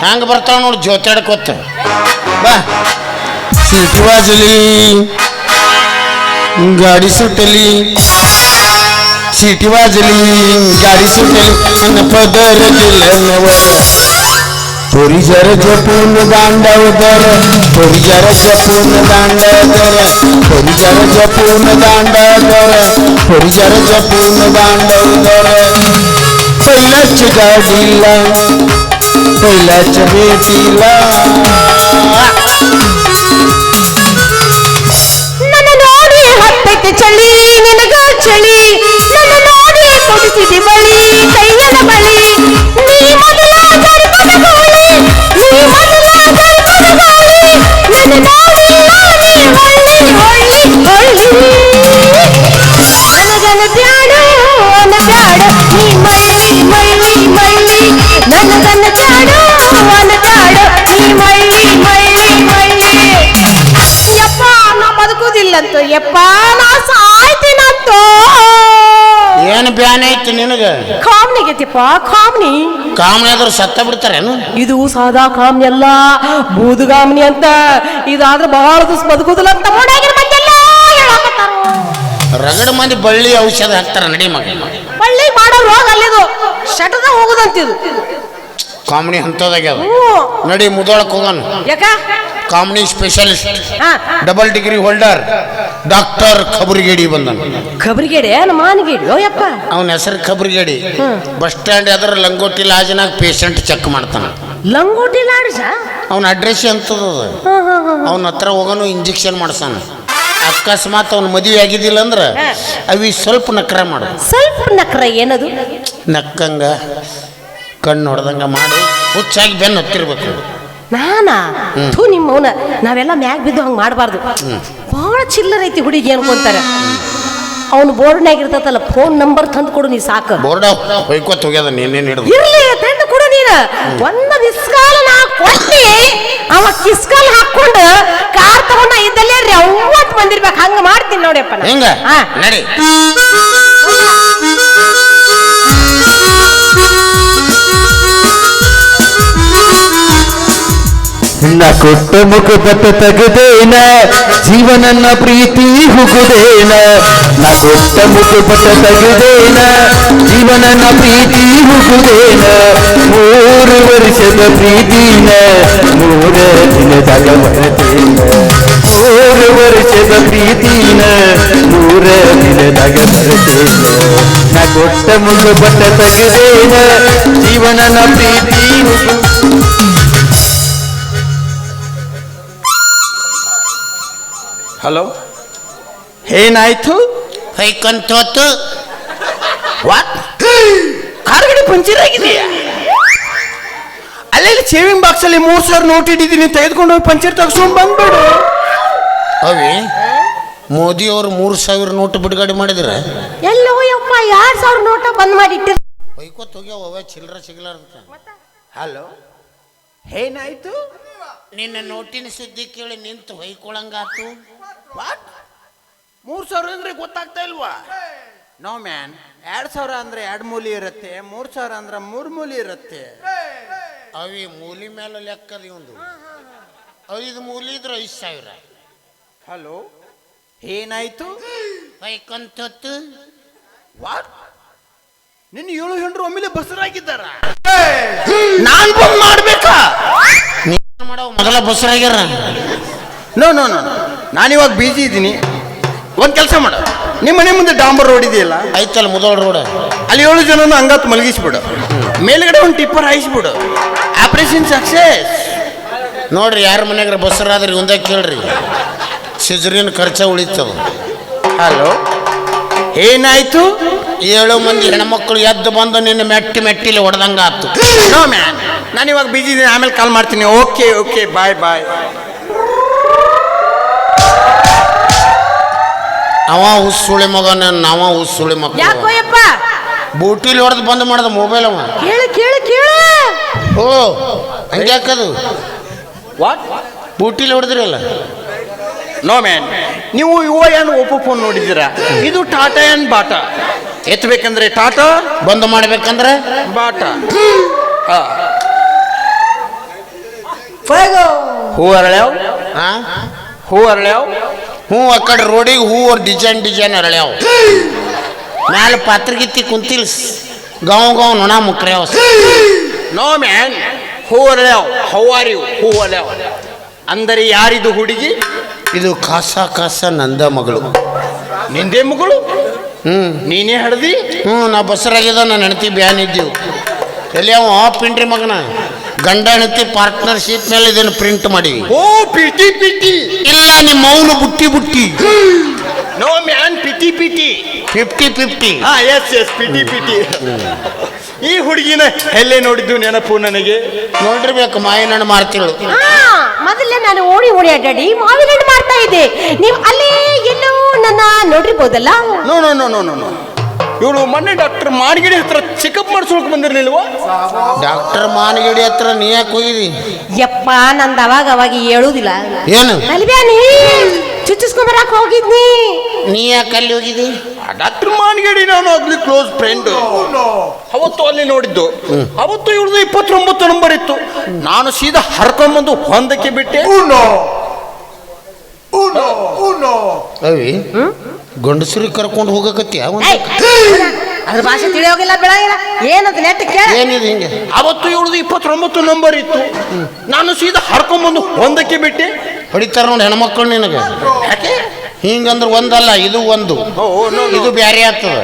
ಹಂಗೆ ಬರ್ತಾವ ನೋಡಿ ಜೋತಾಡ್ಕೊತ ಬಾ ಸೀಟಿ ವಾಜಲಿ ಗಾಡಿ ಸುಟ್ಟಲಿ ಸೀಟಿ ವಾಜಲಿ ಗಾಡಿ ಸುಟ್ಟಲಿ ನನ್ನ ಪದರ थोड़ी जरा जपून दांडावदर थोड़ी जरा जपून दांडावदर थोड़ी जरा जपून दांडावदर थोड़ी जरा जपून दांडावदर पहिलाच गाडीला पहिलाच भेटीला ನನ್ನ ನೋಡಿ ಹತ್ತಕ್ಕೆ ಚಳಿ ನಿನಗ ಚಳಿ ನನ್ನ ನೋಡಿ ಕೊಡಿಸಿದಿ ಬಳಿ ಕೈಯನ ಬಳಿ ನೀ ಮೊದಲ ನನಗನ ಬ್ಯಾಡೋ ಅನ ಬ್ಯಾಡ ನೀ ಮಳ್ಳಿ ಮಳ್ಳಿ ಮಳ್ಳಿ ನನಗನ ಬ್ಯಾಡೋ ಅನ ಬ್ಯಾಡ ನೀ ಮಳ್ಳಿ ಮಳ್ಳಿ ಮಳ್ಳಿ ಯಪ್ಪ ನಾ ಬದುಕುದಿಲ್ಲಂತ ಯಪ್ಪ ನಾ ಸಾಯ್ತೀನಂತ ಏನು ಬ್ಯಾನ್ ಐತಿ ನಿನಗ ಕಾಮ್ನಿಗೈತಿಪ್ಪ ಕಾಮ್ನಿ ಕಾಮನಿ ಆದ್ರೂ ಸತ್ತ ಬಿಡ್ತಾರೇನು ಇದು ಸಾದಾ ಕಾಮ್ನಿ ಅಲ್ಲ ಬೂದುಗಾಮ್ನಿ ಅಂತ ಇದಾದ್ರೆ ಬಹಳ ದಿವಸ ಬದುಕುದಿಲ್ಲ ಅಂತ ಓಡಾಗಿರ ಮಂದಿಯೆಲ್ಲ ಹೇಳಕತ್ತಾರ ರಗಡ ಮಂದಿ ಬಳ್ಳಿ ಔಷಧ ಹಾಕ್ತಾರ ನಡಿ ಮಗ ಬಳ್ಳಿ ಮಾಡೋ ರೋಗ ಅಲ್ಲಿದು ಶಟದ ಹೋಗುದಂತಿದು ಕಾಮನಿ ಅಂತದಾಗ್ಯದ ನಡಿ ಮುದೋಳಕ್ ಹೋಗೋಣ ಯಾಕ ಕಾಮನಿ specialist double degree holder doctor ಖಬರಿಗೇಡಿ ಬಂದನು ಖಬರಿಗೇಡಿ ಮಾನಗೇಡಿ ಯಪ್ಪ ಅವನ ಹೆಸರು ಖಬರಿಗೇಡಿ ಬಸ್ ಸ್ಟ್ಯಾಂಡ್ ಅದ್ರ ಲಂಗೋಟಿ ಲಾಜ್ನಾಗ ಪೇಷಂಟ್ ಚೆಕ್ ಮಾಡ್ತಾನ ಲಂಗೋಟಿ ಲಾಡ್ಜ ಅವನ ಅಡ್ರೆಸ್ ಅಂತದ ಅವನ ಹತ್ರ ಹೋಗೋನು ಇಂಜೆಕ್ಷನ್ ಮಾಡ್ಸಾನ ಅಕಸ್ಮಾತ್ ಅವ್ನ ಮದುವೆ ಆಗಿದ್ದಿಲ್ಲ ಅಂದ್ರೆ ಅವಿ ಸ್ವಲ್ಪ ನಕ್ರ ಮಾಡು ಸ್ವಲ್ಪ ನಕ್ರ ಏನದು ನಕ್ಕಂಗ ಕಣ್ಣು ಹೊಡೆದಂಗ ಮಾಡಿ ಹುಚ್ಚಾಗಿ ಬೆನ್ನು ಹತ್ತಿರ್ಬೇಕು ನಾನಾ ಥೂ ನಿಮ್ಮವನ ನಾವೆಲ್ಲ ಮ್ಯಾಗ ಬಿದ್ದು ಹಂಗೆ ಮಾಡಬಾರ್ದು ಭಾಳ ಚಿಲ್ಲರ್ ಐತಿ ಹುಡುಗಿ ಅನ್ಕೊಂತಾರೆ ಅವನು ಬೋರ್ಡ್ನಾಗ ಇರ್ತೈತಲ್ಲ ಫೋನ್ ನಂಬರ್ ತಂದು ಕೊಡು ನೀ ಸಾಕು ಬೋರ್ಡ ಹೊಯ್ಕೋತ್ ಹೋಗ್ಯದ ನೀನೇನು ಹಿಡಿದು ಇರ್ಲಿ ತಂದು ಕೊಡು ನೀನು ಒಂದು ಮಿಸ್ಕಾಲ್ ನಾ ಕೊಟ್ಟಿ ಅವ ಕಿಸ್ಕಾಲ್ ಹಾಕೊಂಡು ಕಾರ್ ತಗೊಂಡ ಇದ್ದಲ್ಲೇ ರವ್ವತ್ ಬಂದಿರ್ಬೇಕು ಹಂಗ ಮಾಡ್ತೀನಿ ನೋಡಿಯಪ್ಪ ಹೆಂಗ ನಡಿ ನ ಕೊಟ್ಟ ಮುಖಪಟ್ಟ ತೆಗೆದೇನ ಜೀವನನ್ನ ಪ್ರೀತಿ ಹುಗುದೇನ ನ ಕೊಟ್ಟ ಮುಖಪಟ್ಟ ತೆಗೆದೇನ ಜೀವನನ್ನ ಪ್ರೀತಿ ಹುಗುದೇನ 3 ವರ್ಷದ ಪ್ರೀತಿನ 3 ದಿನದಾಗ ಬರ್ತೇನ 3 ವರ್ಷದ ಪ್ರೀತಿನ 3 ದಿನದಾಗ ಬರ್ತೇನ ನ ಕೊಟ್ಟ ಮುಖಪಟ್ಟ ತೆಗೆದೇನ ಜೀವನನ್ನ ಪ್ರೀತಿ ಹಲೋ ಏನಾಯ್ತು ಹೊಯ್ಕೊಂತೋತು ವಾಟ್ ಕಾರ್ಗಡೆ ಪಂಚರ್ ಆಗಿದೆಯಾ ಅಲ್ಲೆಲ್ಲಿ ಸೇವಿಂಗ್ ಬಾಕ್ಸ್ ಅಲ್ಲಿ 3,000 ನೋಟ್ ಇಟ್ಟಿದ್ದೀನಿ ತೆಗೆದುಕೊಂಡು ಹೋಗಿ ಪಂಚರ್ ತಗ್ಸ್ಕೊಂಡು ಬಂದ್ಬಿಡು ಅವಿ ಮೋದಿ ಅವರು 3,000 ನೋಟ್ ಬಿಡುಗಡೆ ಮಾಡಿದ್ರ ಎಲ್ಲೋ ಯಪ್ಪ 2,000 ನೋಟ ಬಂದ್ ಮಾಡಿಟ್ಟಿರ ಹೊಯ್ಕೋತ್ ಹೋಗ್ಯಾವ ಚಿಲ್ಲರ ಸಿಗ್ಲಾರ್ದ ಹಲೋ ಏನಾಯ್ತು ನಿನ್ನ ನೋಟಿನ ಸುದ್ದಿ ಕೇಳಿ ನಿಂತು ಹೊಯ್ಕೊಳಂಗಾತು ವಾಟ್ 3,000 ಅಂದ್ರೆ ಗೊತ್ತಾಗ್ತಾ ಇಲ್ವಾ ನೋ ಮ್ಯಾನ್ 2,000 ಅಂದ್ರೆ 2 ಮೂಲಿ ಇರುತ್ತೆ 3,000 ಅಂದ್ರೆ 3 ಮೂಲಿ ಇರುತ್ತೆ ಅವಿ ಮೂಲಿ ಮೇಲೆ ಲೆಕ್ಕದ ಒಂದು 5 ಮೂಲಿ ಇದ್ರೆ 5,000 ಹಲೋ ಏನಾಯ್ತು ಹೊಯ್ಕೊಂತೋತು ವಾಟ್ ನಿನ್ನ 7 ಹೆಂಡ್ರು ಒಮ್ಮೆಲೆ ಬಸರಾಗಿದ್ದಾರ ನಾನ್ ಬಂದ್ ಮಾಡ್ಬೇಕಾ ಮಾಡೋ ಮೊದಲ ಬಸರಾಗ್ಯಾರ ನೋ ನೋ ನೋ ನಾನಿವಾಗ ಬಿಜಿ ಇದ್ದೀನಿ ಒಂದು ಕೆಲಸ ಮಾಡು ನಿಮ್ಮ ಮನೆ ಮುಂದೆ ಡಾಂಬರ್ ರೋಡ್ ಇದೆಯಲ್ಲ ಐತಲ್ಲ ಮುದೋಳ ರೋಡ್ ಅಲ್ಲಿ 7 ಜನನು ಹಂಗತ್ ಮಲಗಿಸ್ಬಿಡು ಮೇಲ್ಗಡೆ ಒಂದು ಟಿಪ್ಪರ್ ಹಾಯಿಸ್ಬಿಡು ಆಪರೇಷನ್ ಸಕ್ಸೆಸ್ ನೋಡ್ರಿ ಯಾರ ಮನೆಯಾಗ್ರ ಬಸರಾದ್ರಿ ಒಂದೇ ಕೇಳ್ರಿ ಸಿಜರಿನ್ ಖರ್ಚ ಉಳಿತವ ಹಲೋ ಏನಾಯ್ತು 7 ಮಂದಿ ಹೆಣ್ಮಕ್ಳು ಎದ್ದು ಬಂದು ನಿನ್ನ ಮೆಟ್ಟಿಲಿ ಹೊಡೆದಂಗ ಆತು ನೋ ಮ್ಯಾನ್ ನಾನಿವಾಗ ಬಿಜಿ ಇದ್ದೀನಿ ಆಮೇಲೆ ಕಾಲ್ ಮಾಡ್ತೀನಿ ಓಕೆ ಓಕೆ ಬಾಯ್ ಬಾಯ್ ಅವ ಹುಸುಳಿ ಮಗನ ನಾವ ಹುಸುಳಿ ಮಗ ಯಾಕೋಯಪ್ಪ ಬೂಟಿಲಿ ಹೊಡೆದು ಬಂದ್ ಮಾಡ್ದ ಮೊಬೈಲ್ ಅವ ಕೇಳು ಕೇಳು ಕೇಳು ಓ ಹಂಗ್ಯಾಕದು ವಾಟ್ ಬೂಟಿಲಿ ಹೊಡೆದ್ರಲ್ಲ ನೋ ಮ್ಯಾನ್ ನೀವು ಏನು ಓಪೋ ಫೋನ್ ನೋಡಿದ್ದೀರಾ ಇದು ಟಾಟಾ ಆ್ಯಂಡ್ ಬಾಟಾ ಎತ್ತಬೇಕಂದ್ರೆ ಟಾಟಾ ಬಂದ್ ಮಾಡ್ಬೇಕಂದ್ರೆ ಬಾಟಾ ಹೂ ಅರಳ್ಯಾವ ಹಾ ಹೂ ಅರಳ್ಯಾವ ಹ್ಞೂ ಆ ಕಡೆ ರೋಡಿಗೆ ಹೂ ಡಿಸೈನ್ ಅರಳ್ಯಾವ ಮ್ಯಾಲ ಪಾತ್ರಗಿತ್ತಿ ಕುಂತಿಲ್ ಗಾವ್ ನೊಣ ಮುಕ್ರ್ಯಾವ ನೋ ಮ್ಯಾನ್ ಹೂ ಅರಳ್ಯಾವ ಹೌ ಆರ್ ಯು ಹೂ ಅರಳ್ಯಾವ ಅಂದರೆ ಯಾರಿದು ಹುಡುಗಿ ಇದು ಕಾಸ ನಂದ ಮಗಳು ನಿಂದೇ ಮಗಳು ನೀನೇ ಹಡ್ದಿ ನಾ ಬಸರಾಗಿದ್ದ ನಾನು ಹೆಣ್ತಿ ಬ್ಯಾನ್ ಇದ್ದೀವಿ ಎಲ್ಲಿ ಅವ ಪಿಂಡ್ರಿ ಮಗನ ಗಂಡ ಹೆಣ್ತಿ ಪಾರ್ಟ್ನರ್ಶಿಪ್ ಮೇಲೆ ಇದನ್ನು ಪ್ರಿಂಟ್ ಮಾಡಿವಿ ಓ ಪಿಟಿ ಪಿಟಿ ಇಲ್ಲ ನಿಮ್ಮ ಮೌನ ಬುಟ್ಟಿ ನೋ ಮ್ಯಾನ್ ಪಿಟಿ 50-50 ಹಾ ಎಸ್ ಪಿಟಿ ಈ ಹುಡುಗಿನ ಎಲ್ಲೇ ನೋಡಿದ್ದು ನೆನಪು ನನಗೆ ನೋಡಿರ್ಬೇಕು ಮಾವಿನಣ್ಣು ಮಾರ್ತಿಳು ಮೊದಲೇ ನಾನು ಓಡಿ ಅಡ್ಡಾಡಿ ಮಾವಿನ ಹಣ್ಣು ಮಾಡ್ತಾ ಇದ್ದೆ ನೀವು ಅಲ್ಲೇ ಎಲ್ಲೋ ನನ್ನ ನೋಡಿರ್ಬೋದಲ್ಲ. ನೋ ಇವಳು ಮೊನ್ನೆ ಡಾಕ್ಟರ್ ಮಾನಗಿಡಿ ಹತ್ರ ಚೆಕಪ್ ಮಾಡಿಸ್ಕೊಳಕ್ ಬಂದಿರ್ಲಿಲ್ವಾ ಡಾಕ್ಟರ್ ಮಾನಗಿಡಿ ಹತ್ರ ನೀ ಯಾಕೆ ಹೋಗಿದಿ ಯಪ್ಪ ನಂದು ಅವಾಗ ಹೇಳುದಿಲ್ಲ ಏನು ಅಲ್ಬ್ಯಾನಿ ಚುಚ್ಚಿಸ್ಕೊಂಬರಕ್ ಹೋಗಿದ್ನಿ ನೀ ಯಾಕೆ ಅಲ್ಲಿ ಹೋಗಿದಿ ಡಾಕ್ಟರ್ ಮಾನಗಿಡಿ ನಾನು ಆಗ್ಲಿ ಕ್ಲೋಸ್ ಫ್ರೆಂಡ್ ಅವತ್ತು ಅಲ್ಲಿ ನೋಡಿದ್ದು ಅವತ್ತು ಇವಳದು 29 ನಂಬರ್ ಇತ್ತು ನಾನು ಸೀದಾ ಹರ್ಕೊಂಡ್ಬಂದು ಹೊಂದಕ್ಕೆ ಬಿಟ್ಟೆ ಅವಿ ಗಂಡಸರಿಗೆ ಕರ್ಕೊಂಡು ಹೋಗಕತ್ತೀಯ ಅದ್ರ ಭಾಷೆ ತಿಳಿಯೋಗಿಲ್ಲ ಬೆಳಗಿಲ್ಲ ಏನಂತ ನೆಟ್ ಕೇಳ ಏನಿದೆ ಹಿಂಗೆ ಅವತ್ತು ಇವಳದು 29 ನಂಬರ್ ಇತ್ತು ನಾನು ಸೀದಾ ಹರ್ಕೊಂಡ್ಬಂದು ಹೊಂದಕ್ಕೆ ಬಿಟ್ಟೆ ಹೊಡಿತಾರ ನೋಡಿ ಹೆಣ್ಮಕ್ಳು ನಿನಗೆ ಯಾಕೆ ಹಿಂಗಂದ್ರೆ ಒಂದಲ್ಲ ಇದು ಒಂದು ಇದು ಬ್ಯಾರೆ ಆಗ್ತದ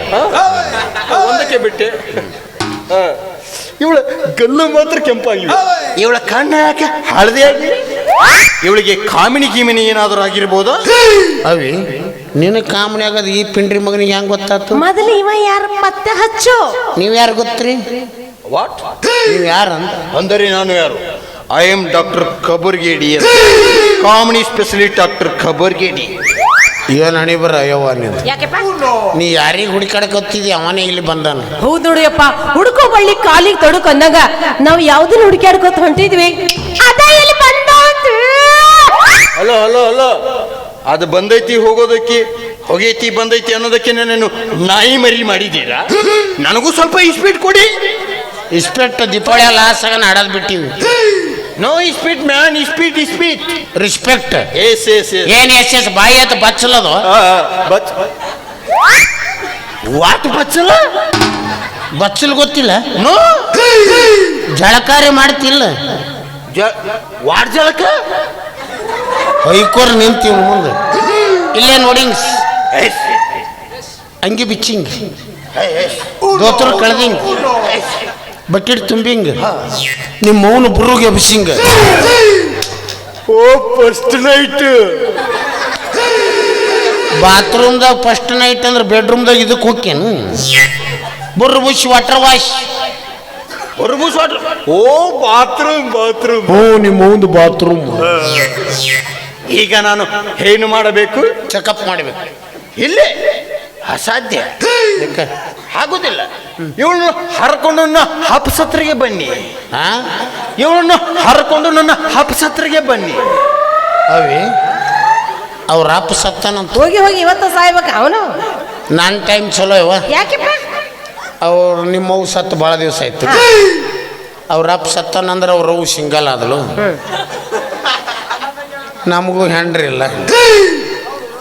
ಒಂದಕ್ಕೆ ಬಿಟ್ಟೆ ಇವಳ ಗಲ್ಲು ಮಾತ್ರ ಕೆಂಪಾಗಿ ಇವಳ ಕಣ್ಣ ಯಾಕೆ ಹಳದಿ ಆಗಿ ಇವಳಿಗೆ ಕಾಮಿನಿ ಏನಾದರೂ ಆಗಿರ್ಬೋದಾ ಅವಿ ನಿನ್ನ ಕಾಮಣಿ ಆಗದ ಈ ಪಿಂಡ್ರಿ ಮಗನಿಗೆ ಹೆಂಗ್ ಗೊತ್ತಾತು ಮೊದಲು ಇವ ಯಾರ ಪತ್ತೆ ಹಚ್ಚು ನೀವ್ ಯಾರು ಗೊತ್ತ್ರಿ ವಾಟ್ ನೀವ್ ಯಾರಂತ ಅಂದರೆ ನಾನು ಯಾರು ಐ ಆಮ್ ಡಾಕ್ಟರ್ ಖಬರ್ಗೇಡಿ ಕಾಮಿನಿ ಸ್ಪೆಷಲಿಸ್ಟ್ ಡಾಕ್ಟರ್ ಖಬರ್ಗೇಡಿ ಏನ್ ಹಣಿ ಬರ ಅಯ್ಯವ್ವ ನೀನು ಯಾಕೆಪ್ಪ ನೀ ಯಾರಿಗೆ ಹುಡುಕಾಡಕತ್ತಿದಿ ಅವನೇ ಇಲ್ಲಿ ಬಂದಾನ ಹೌದು ನೋಡಿಯಪ್ಪ ಹುಡುಕೋ ಬಳ್ಳಿ ಕಾಲಿಗೆ ತೊಡಕ್ ಅಂದಾಗ ನಾವು ಯಾವ್ದನ್ನ ಹುಡುಕಾಡ್ಕೊತ ಹೊಂಟಿದ್ವಿ ಅದ ಇಲ್ಲಿ ಬಂದಾತು ಹಲೋ ಅದು ಬಂದೈತಿ ಹೋಗೋದಕ್ಕೆ ಹೋಗೈತಿ ಬಂದೈತಿ ಅನ್ನೋದಕ್ಕೆ ನಾನು ನಾಯಿ ಮರಿ ಮಾಡಿದ್ದೀರಾ ನನಗೂ ಸ್ವಲ್ಪ ಇಸ್ಪೀಟ್ ಕೊಡಿ ಇಸ್ಪೆಕ್ಟ್ ದೀಪಾವಳಿ ಲಾಸ್ ಆಗ ಆಡೋದ್ ಬಿಟ್ಟಿವಿ ನೋ ಇಸ್ಪೀಟ್ ಮ್ಯಾನ್ ಇಸ್ಪೀಟ್ ರಿಸ್ಪೆಕ್ಟ್ ಎಸ್ ಏನ್ ಎಸ್ ಬಾಯಿ ಅಂತ ಬಚ್ಚಲದು ವಾಟ್ ಬಚ್ಚಲ ಬಚ್ಚಲ್ ಗೊತ್ತಿಲ್ಲ ನೋ ಜಳಕಾರಿ ಮಾಡ್ತಿಲ್ಲ ವಾಟ್ ಜಳಕ ಹೊಯ್ಕೋರ್ ನಿಂತೀವಿ ಮುಂದೆ ಇಲ್ಲೇ ನೋಡಿಂಗ್ ಅಂಗಿ ಬಿಚ್ಚಿಂಗ್ ದೋತ್ರ ಕಳ್ದಿಂಗ್ ಬಕೆಟ್ ತುಂಬಿಂಗ್ ನಿಮ್ಮ ಮೌನ ಬುರುಗೆ ಬಿಸಿಂಗ್ ಓ ಫಸ್ಟ್ ನೈಟ್ ಬಾತ್ರೂಮ್ದಾಗ ಫಸ್ಟ್ ನೈಟ್ ಅಂದ್ರೆ ಬೆಡ್ರೂಮ್ದಾಗ ಇದಕ್ಕೆ ಹೋಗ್ಯನು ಬುರ್ರು ಬುಷ್ ವಾಟರ್ ವಾಶ್ ಓ ಬಾತ್ರೂಮ್ ಹ್ಞೂ ನಿಮ್ಮ ಒಂದು ಬಾತ್ರೂಮ್ ಈಗ ನಾನು ಏನು ಮಾಡಬೇಕು ಚೆಕಪ್ ಮಾಡಬೇಕು ಇಲ್ಲೇ ಅಸಾಧ್ಯ ಆಗುದಿಲ್ಲ ಇವಳನ್ನು ಹರ್ಕೊಂಡು ನನ್ನ ಹಪ್ಸತ್ರಿಗೆ ಬನ್ನಿ ಇವಳನ್ನು ಹರ್ಕೊಂಡು ನನ್ನ ಹಪ್ಸತ್ರಿಗೆ ಬನ್ನಿ ಅವಿ ಅವ್ರ ಅಪ್ಪ ಸತ್ತಾನಂತ ಹೋಗಿ ಇವತ್ತು ಸಾಯ್ಬೇಕ ಅವನು ನನ್ನ ಟೈಮ್ ಚಲೋ ಇವ ಯಾಕೆಪ್ಪ ಅವ್ರು ನಿಮ್ಮವು ಸತ್ತು ಭಾಳ ದಿವಸ ಆಯ್ತು ಅವ್ರ ಅಪ್ಪ ಸತ್ತಾನಂದ್ರೆ ಅವ್ರವು ಸಿಂಗಲ್ ಆದಳು ನಮಗೂ ಹೆಂಡ್ರಿ ಇಲ್ಲ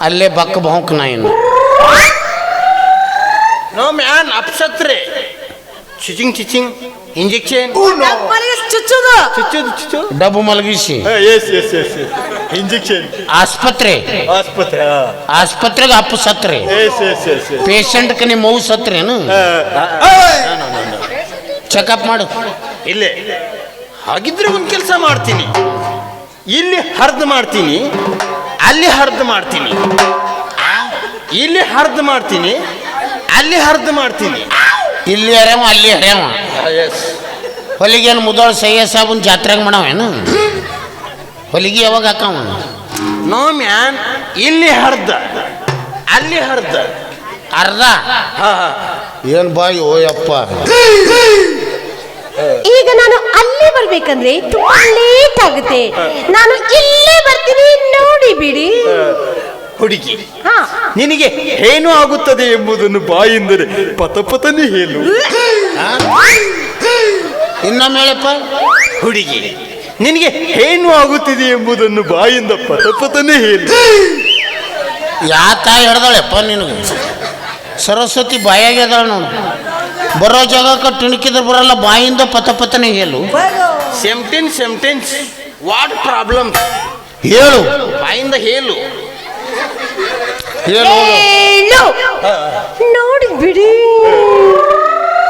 ಅಲ್ಲೇ ಬಕ್ಕ ಬಹುಕ್ ನಾ ಇನ್ನು ನೋ ಮ್ಯಾನ್ ಅಪ್ಸತ್ರೆ ಚಿಚಿಂಗ್ ಇಂಜೆಕ್ಷನ್ ಚುಚ್ಚುದು ಡಬ್ಬು ಮಲಗಿಸಿ ಇಂಜೆಕ್ಷನ್ ಆಸ್ಪತ್ರೆಗೆ ಅಪ್ಪ ಸತ್ರೆ ಪೇಷಂಟ್ಗೆ ನಿಮ್ಮ ಮಗು ಸತ್ರೇನು ಚೆಕಪ್ ಮಾಡು ಇಲ್ಲೇ ಹಾಗಿದ್ರೆ ಒಂದು ಕೆಲಸ ಮಾಡ್ತೀನಿ ಇಲ್ಲಿ ಹರ್ದು ಮಾಡ್ತೀನಿ ಅಲ್ಲಿ ಹರ್ದು ಮಾಡ್ತೀನಿ ಇಲ್ಲಿ ಹರ್ದು ಮಾಡ್ತೀನಿ ಅಲ್ಲಿ ಹರ್ದು ಮಾಡ್ತೀನಿ ಇಲ್ಲಿ ಹರ್ಯಾವ ಅಲ್ಲಿ ಹರ್ಯಾವ ಹೊಲಿಗೇನು ಮುದೋಳ ಸಯ್ಯ ಸಾಬನ್ ಜಾತ್ರೆಗೆ ಮಾಡವೇನು ಹೊಲಿಗೆ ಯಾವಾಗ ಹಾಕವ ನೋ ಮ್ಯಾನ್ ಇಲ್ಲಿ ಹರ್ದ ಅಲ್ಲಿ ಹರ್ದ ಅರ್ಧ ಏನು ಬಾಯಿ ಓಯಪ್ಪ ಈಗ ನಾನು ಅಲ್ಲೇ ಬರ್ಬೇಕಂದ್ರೆ ತುಂಬಾ ಲೇಟ್ ಆಗುತ್ತೆ ನಾನು ಇಲ್ಲೇ ಬರ್ತೀನಿ ನೋಡಿ ಬಿಡಿ ಹುಡುಗಿ ಹಾ ನಿನಗೆ ಏನು ಆಗುತ್ತದೆ ಎಂಬುದನ್ನು ಬಾಯಿಂದರೆ ಪತಪತನೇ ಹೇಳು ಇನ್ನೊಮ್ಮೆ ಹೇಳಪ್ಪ ಹುಡುಗಿ ನಿನಗೆ ಏನು ಆಗುತ್ತಿದೆ ಎಂಬುದನ್ನು ಬಾಯಿಂದ ಪತಪತನೇ ಹೇಳಿ. ಯಾ ತಾಯಿ ಹಿಡ್ದಾಳೆಪ್ಪ ನಿನಗೆ? ಸರಸ್ವತಿ ಬಾಯಾಗಿ ಅದಾಳ ನೋಡು. ಬರೋ ಜಾಗಕ್ಕೆ ಟಿಣಕಿದ್ರೆ ಬರಲ್ಲ, ಬಾಯಿಂದ ಪತಪತನೇ ಹೇಳು. Sentence what problem? ಹೇಳು, ಬಾಯಿಂದ ಹೇಳು. ಹೇಳು. ಹೇಳು. ನೋಡಿ ಬಿಡಿ.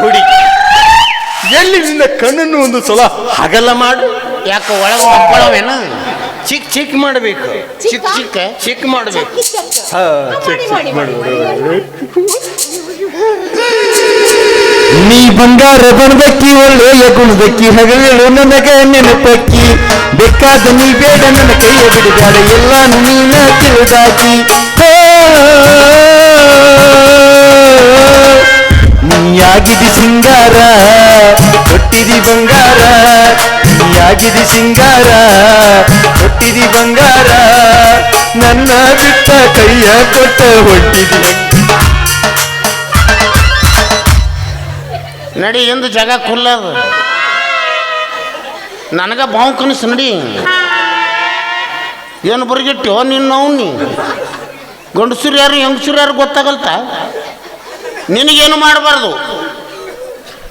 ಹುಡಿ ಎಲ್ಲಿ ನಿನ್ನ ಕಣ್ಣನ್ನು ಒಂದು ಸಲ ಹಗಲ ಮಾಡು. ಯಾಕೆ ಒಳಗೆ ಒಪ್ಪಳವೇನು? ಚಿಕ್ಕ ಮಾಡಬೇಕು. ಚಿಕ್ಕ ಮಾಡಬೇಕು. ಚಿಕ್ಕ ಮಾಡಬೇಕು. ನೀ ಬಂಗಾರ ಬಣದಕ್ಕಿ, ಒಳ್ಳೆಯ ಗುಣದಕ್ಕಿ, ಹಗಲೇಳು ನನಗ ನೆನಪಕ್ಕಿ. ಬೇಕಾದ ನೀ ಬೇಡ, ನನ್ನ ಕೈಯ ಬಿಡಬೇಡ, ಎಲ್ಲಾನು ನೀನ ತಿಳಿದಾಕಿ. ನೀಯಾಗಿದಿ ಸಿಂಗಾರ, ಕೊಟ್ಟಿದಿ ಬಂಗಾರ. ನೀಯಾಗಿದಿ ಸಿಂಗಾರ, ಕೊಟ್ಟಿದಿ ಬಂಗಾರ. ನನ್ನ ಬಿಟ್ಟ ಕೈಯ ಕೊಟ್ಟ ಹೊಟ್ಟಿದಿ. ನಡಿ, ಎಂದು ಜಾಗ ಖುಲ್ಲದು. ನನಗ ಬಾವು ಕನಸು ನಡಿ. ಏನು ಬರ್ಗಿಟ್ಟು ನಿನ್ನ ಅವ್ನಿ ಗಂಡಸರು ಯಾರು ಹೆಂಗಸರು ಯಾರು ಗೊತ್ತಾಗಲ್ತ. ನಿನಗೇನು ಮಾಡಬಾರ್ದು.